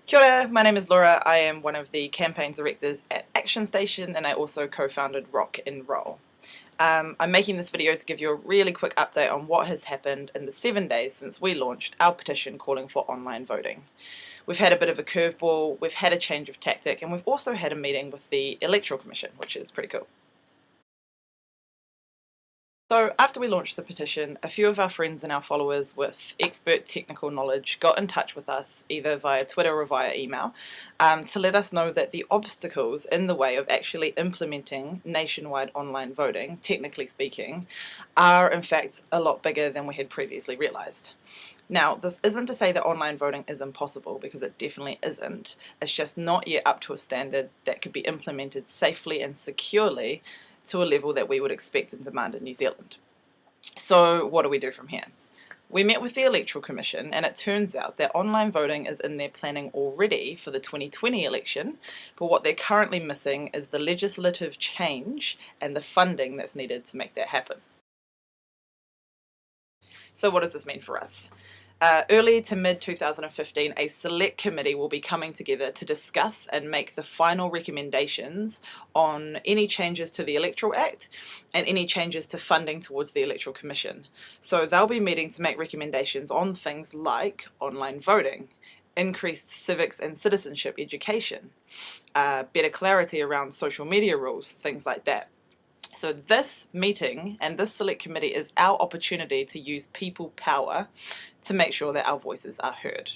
Kia ora, my name is Laura. I am one of the campaign directors at Action Station, and I also co-founded RockEnrol. I'm making this video to give you a really quick update on what has happened in the 7 days since we launched our petition calling for online voting. We've had a bit of a curveball, we've had a change of tactic, and we've also had a meeting with the Electoral Commission, which is pretty cool. So after we launched the petition, a few of our friends and our followers with expert technical knowledge got in touch with us either via Twitter or via email to let us know that the obstacles in the way of actually implementing nationwide online voting, technically speaking, are in fact a lot bigger than we had previously realised. Now, this isn't to say that online voting is impossible, because it definitely isn't. It's just not yet up to a standard that could be implemented safely and securely to a level that we would expect and demand in New Zealand. So what do we do from here? We met with the Electoral Commission, and it turns out that online voting is in their planning already for the 2020 election, but what they're currently missing is the legislative change and the funding that's needed to make that happen. So what does this mean for us? Early to mid-2015, a select committee will be coming together to discuss and make the final recommendations on any changes to the Electoral Act and any changes to funding towards the Electoral Commission. So they'll be meeting to make recommendations on things like online voting, increased civics and citizenship education, better clarity around social media rules, things like that. So this meeting and this select committee is our opportunity to use people power to make sure that our voices are heard.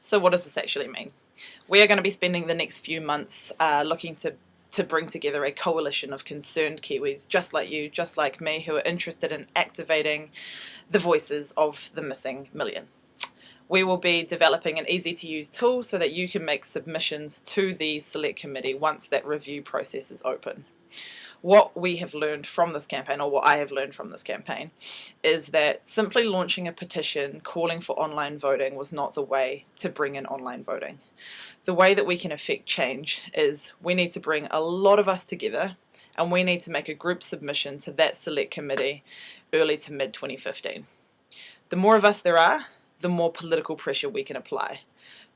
So what does this actually mean? We are going to be spending the next few months looking to bring together a coalition of concerned Kiwis just like you, just like me, who are interested in activating the voices of the missing million. We will be developing an easy-to-use tool so that you can make submissions to the Select Committee once that review process is open. What we have learned from this campaign, or what I have learned from this campaign, is that simply launching a petition calling for online voting was not the way to bring in online voting. The way that we can effect change is we need to bring a lot of us together, and we need to make a group submission to that Select Committee early to mid-2015. The more of us there are, the more political pressure we can apply.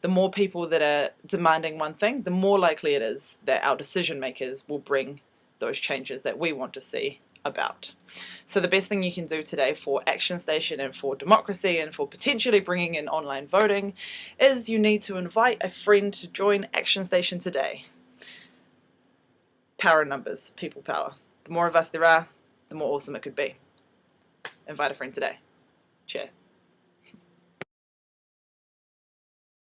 The more people that are demanding one thing, the more likely it is that our decision makers will bring those changes that we want to see about. So the best thing you can do today for Action Station and for democracy and for potentially bringing in online voting is you need to invite a friend to join Action Station today. Power in numbers, people power. The more of us there are, the more awesome it could be. Invite a friend today. Cheers.